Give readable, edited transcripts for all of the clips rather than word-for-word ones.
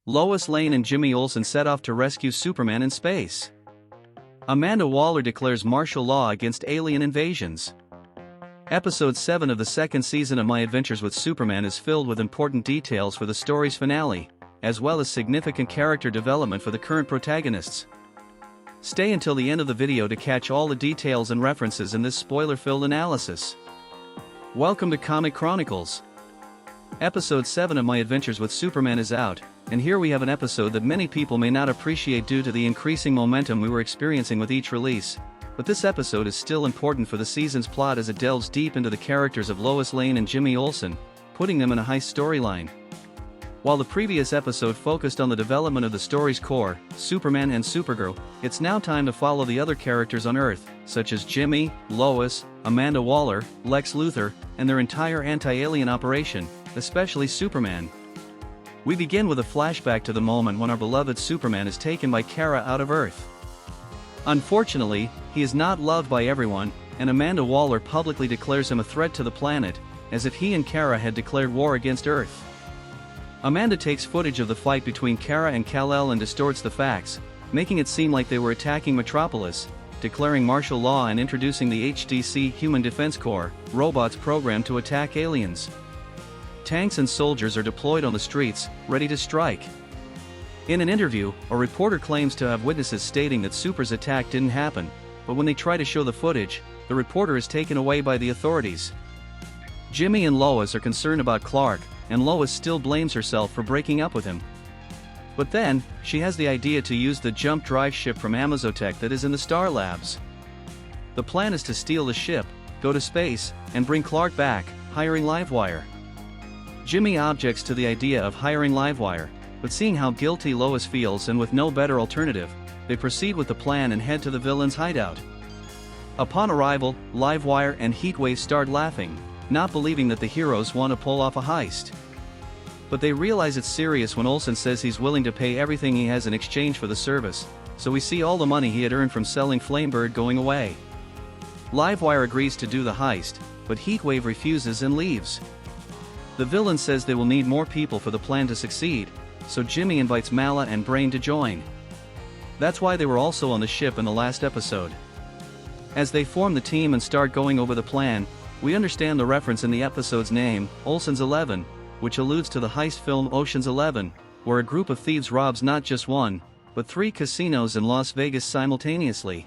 Lois Lane and Jimmy Olsen set off to rescue Superman in space. Amanda Waller declares martial law against alien invasions. Episode 7 of the second season of My Adventures with Superman is filled with important details for the story's finale, as well as significant character development for the current protagonists. Stay until the end of the video to catch all the details and references in this spoiler-filled analysis. Welcome to Comic Chronicles. Episode 7 of My Adventures with Superman is out, and here we have an episode that many people may not appreciate due to the increasing momentum we were experiencing with each release, but this episode is still important for the season's plot as it delves deep into the characters of Lois Lane and Jimmy Olsen, putting them in a heist storyline. While the previous episode focused on the development of the story's core, Superman and Supergirl, it's now time to follow the other characters on Earth, such as Jimmy, Lois, Amanda Waller, Lex Luthor, and their entire anti-alien operation, especially Superman. We begin with a flashback to the moment when our beloved Superman is taken by Kara out of Earth. Unfortunately, he is not loved by everyone, and Amanda Waller publicly declares him a threat to the planet, as if he and Kara had declared war against Earth. Amanda takes footage of the fight between Kara and Kal-El and distorts the facts, making it seem like they were attacking Metropolis, declaring martial law and introducing the HDC Human Defense Corps, robots programmed to attack aliens. Tanks and soldiers are deployed on the streets, ready to strike. In an interview, a reporter claims to have witnesses stating that Super's attack didn't happen, but when they try to show the footage, the reporter is taken away by the authorities. Jimmy and Lois are concerned about Clark, and Lois still blames herself for breaking up with him. But then, she has the idea to use the jump drive ship from Amazotech that is in the Star Labs. The plan is to steal the ship, go to space, and bring Clark back, hiring Livewire. Jimmy objects to the idea of hiring Livewire, but seeing how guilty Lois feels and with no better alternative, they proceed with the plan and head to the villain's hideout. Upon arrival, Livewire and Heatwave start laughing, not believing that the heroes want to pull off a heist. But they realize it's serious when Olsen says he's willing to pay everything he has in exchange for the service, so we see all the money he had earned from selling Flamebird going away. Livewire agrees to do the heist, but Heatwave refuses and leaves. The villain says they will need more people for the plan to succeed, so Jimmy invites Mala and Brain to join. That's why they were also on the ship in the last episode. As they form the team and start going over the plan, we understand the reference in the episode's name, Olsen's 11, which alludes to the heist film Ocean's 11, where a group of thieves robs not just one, but 3 casinos in Las Vegas simultaneously.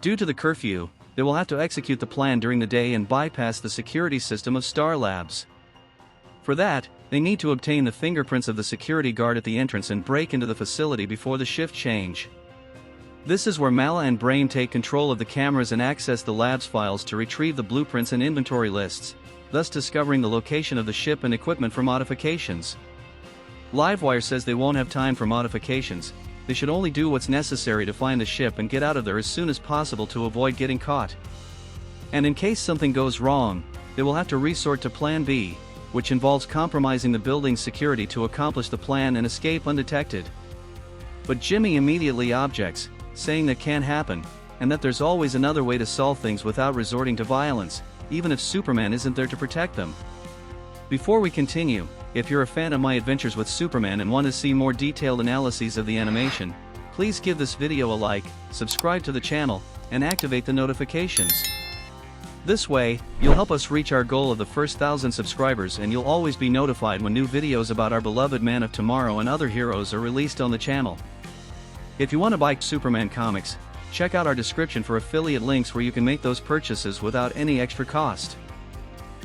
Due to the curfew, they will have to execute the plan during the day and bypass the security system of Star Labs. For that, they need to obtain the fingerprints of the security guard at the entrance and break into the facility before the shift change. This is where Mala and Brain take control of the cameras and access the lab's files to retrieve the blueprints and inventory lists, thus discovering the location of the ship and equipment for modifications. Livewire says they won't have time for modifications, they should only do what's necessary to find the ship and get out of there as soon as possible to avoid getting caught. And in case something goes wrong, they will have to resort to Plan B, which involves compromising the building's security to accomplish the plan and escape undetected. But Jimmy immediately objects, saying that can't happen, and that there's always another way to solve things without resorting to violence, even if Superman isn't there to protect them. Before we continue, if you're a fan of My Adventures with Superman and want to see more detailed analyses of the animation, please give this video a like, subscribe to the channel, and activate the notifications. This way, you'll help us reach our goal of the first 1,000 subscribers and you'll always be notified when new videos about our beloved Man of Tomorrow and other heroes are released on the channel. If you want to buy Superman comics, check out our description for affiliate links where you can make those purchases without any extra cost.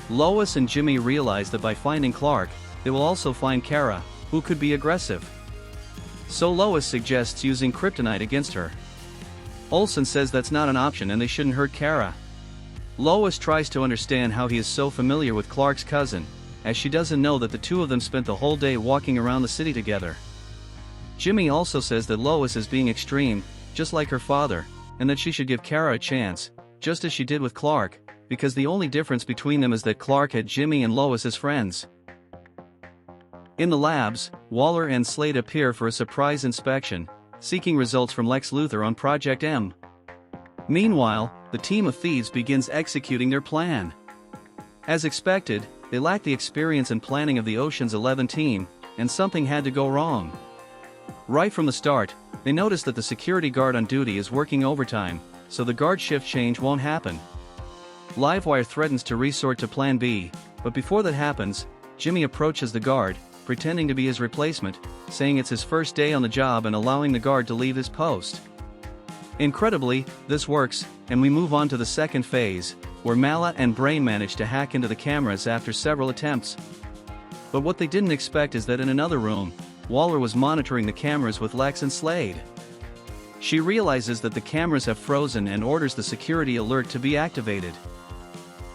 Lois and Jimmy realize that by finding Clark, they will also find Kara, who could be aggressive. So Lois suggests using kryptonite against her. Olsen says that's not an option and they shouldn't hurt Kara. Lois tries to understand how he is so familiar with Clark's cousin, as she doesn't know that the two of them spent the whole day walking around the city together. Jimmy also says that Lois is being extreme, just like her father, and that she should give Kara a chance, just as she did with Clark, because the only difference between them is that Clark had Jimmy and Lois as friends. In the labs, Waller and Slade appear for a surprise inspection, seeking results from Lex Luthor on Project M. Meanwhile, the team of thieves begins executing their plan. As expected, they lack the experience and planning of the Ocean's 11 team, and something had to go wrong. Right from the start, they notice that the security guard on duty is working overtime, so the guard shift change won't happen. Livewire threatens to resort to Plan B, but before that happens, Jimmy approaches the guard, pretending to be his replacement, saying it's his first day on the job and allowing the guard to leave his post. Incredibly, this works, and we move on to the second phase, where Mala and Brain manage to hack into the cameras after several attempts. But what they didn't expect is that in another room, Waller was monitoring the cameras with Lex and Slade. She realizes that the cameras have frozen and orders the security alert to be activated.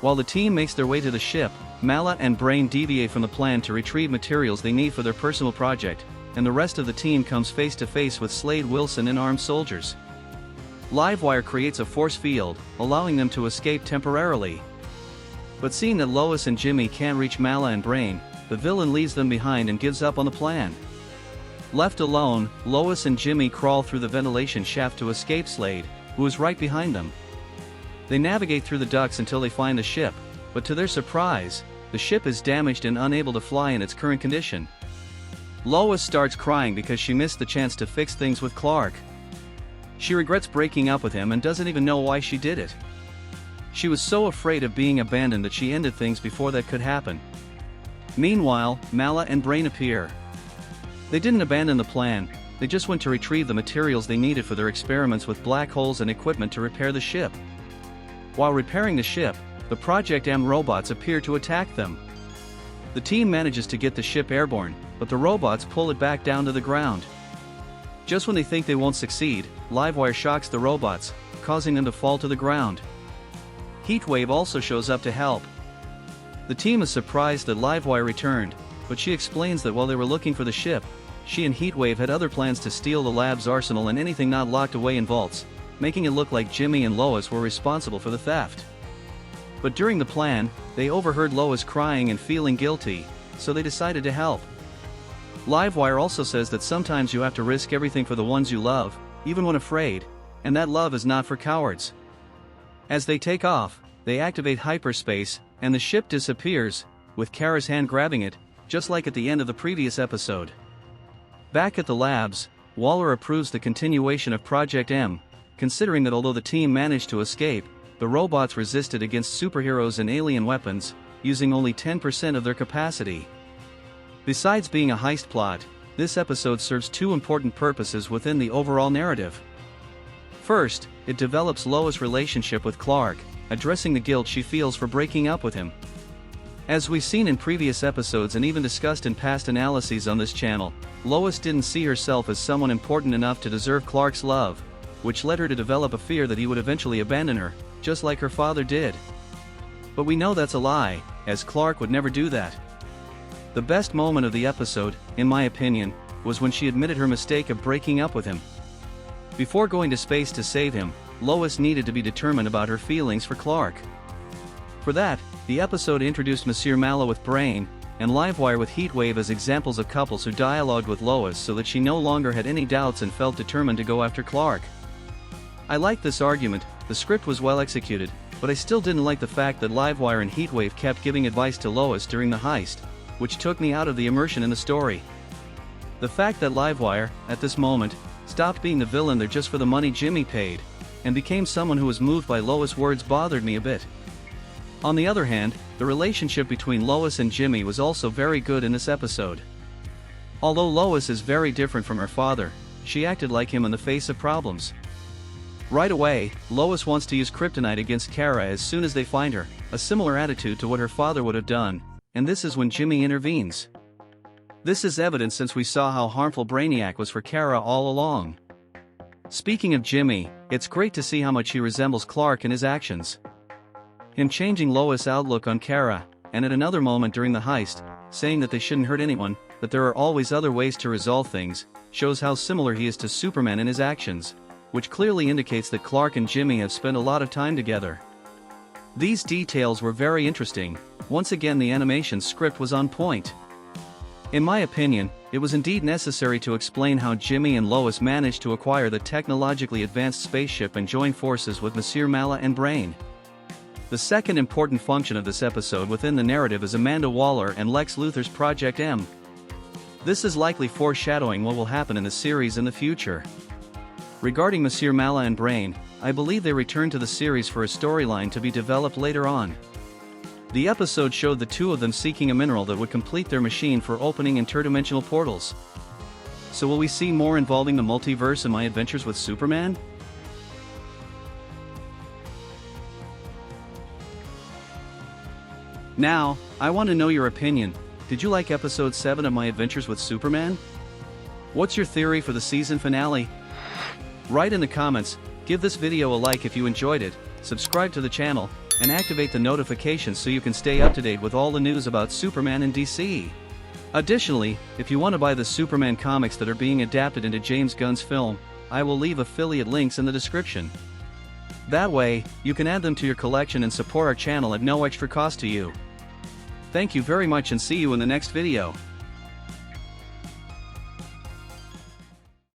While the team makes their way to the ship, Mala and Brain deviate from the plan to retrieve materials they need for their personal project, and the rest of the team comes face to face with Slade, Wilson and armed soldiers. Livewire creates a force field, allowing them to escape temporarily. But seeing that Lois and Jimmy can't reach Mala and Brain, the villain leaves them behind and gives up on the plan. Left alone, Lois and Jimmy crawl through the ventilation shaft to escape Slade, who is right behind them. They navigate through the ducts until they find the ship, but to their surprise, the ship is damaged and unable to fly in its current condition. Lois starts crying because she missed the chance to fix things with Clark. She regrets breaking up with him and doesn't even know why she did it. She was so afraid of being abandoned that she ended things before that could happen. Meanwhile, Mala and Brain appear. They didn't abandon the plan, they just went to retrieve the materials they needed for their experiments with black holes and equipment to repair the ship. While repairing the ship, the Project M robots appear to attack them. The team manages to get the ship airborne, but the robots pull it back down to the ground. Just when they think they won't succeed, Livewire shocks the robots, causing them to fall to the ground. Heatwave also shows up to help. The team is surprised that Livewire returned, but she explains that while they were looking for the ship, she and Heatwave had other plans to steal the lab's arsenal and anything not locked away in vaults, making it look like Jimmy and Lois were responsible for the theft. But during the plan, they overheard Lois crying and feeling guilty, so they decided to help. Livewire also says that sometimes you have to risk everything for the ones you love, even when afraid, and that love is not for cowards. As they take off, they activate hyperspace, and the ship disappears, with Kara's hand grabbing it, just like at the end of the previous episode. Back at the labs, Waller approves the continuation of Project M, considering that although the team managed to escape, the robots resisted against superheroes and alien weapons, using only 10% of their capacity. Besides being a heist plot, this episode serves two important purposes within the overall narrative. First, it develops Lois' relationship with Clark, addressing the guilt she feels for breaking up with him. As we've seen in previous episodes and even discussed in past analyses on this channel, Lois didn't see herself as someone important enough to deserve Clark's love, which led her to develop a fear that he would eventually abandon her, just like her father did. But we know that's a lie, as Clark would never do that. The best moment of the episode, in my opinion, was when she admitted her mistake of breaking up with him. Before going to space to save him, Lois needed to be determined about her feelings for Clark. For that, the episode introduced Monsieur Mala with Brain, and Livewire with Heatwave as examples of couples who dialogued with Lois so that she no longer had any doubts and felt determined to go after Clark. I liked this argument, the script was well executed, but I still didn't like the fact that Livewire and Heatwave kept giving advice to Lois during the heist, which took me out of the immersion in the story. The fact that Livewire, at this moment, stopped being the villain there just for the money Jimmy paid, and became someone who was moved by Lois' words bothered me a bit. On the other hand, the relationship between Lois and Jimmy was also very good in this episode. Although Lois is very different from her father, she acted like him in the face of problems. Right away, Lois wants to use kryptonite against Kara as soon as they find her, a similar attitude to what her father would have done, and this is when Jimmy intervenes. This is evident since we saw how harmful Brainiac was for Kara all along. Speaking of Jimmy, it's great to see how much he resembles Clark in his actions. Him changing Lois' outlook on Kara, and at another moment during the heist, saying that they shouldn't hurt anyone, that there are always other ways to resolve things, shows how similar he is to Superman in his actions, which clearly indicates that Clark and Jimmy have spent a lot of time together. These details were very interesting. Once again, the animation script was on point. In my opinion, it was indeed necessary to explain how Jimmy and Lois managed to acquire the technologically advanced spaceship and join forces with Monsieur Mala and Brain. The second important function of this episode within the narrative is Amanda Waller and Lex Luthor's Project M. This is likely foreshadowing what will happen in the series in the future. Regarding Monsieur Mala and Brain, I believe they return to the series for a storyline to be developed later on. The episode showed the two of them seeking a mineral that would complete their machine for opening interdimensional portals. So will we see more involving the multiverse in My Adventures with Superman? Now, I want to know your opinion. Did you like episode 7 of My Adventures with Superman? What's your theory for the season finale? Write in the comments, give this video a like if you enjoyed it, subscribe to the channel, and activate the notifications so you can stay up to date with all the news about Superman and DC. Additionally, if you want to buy the Superman comics that are being adapted into James Gunn's film, I will leave affiliate links in the description. That way, you can add them to your collection and support our channel at no extra cost to you. Thank you very much and see you in the next video.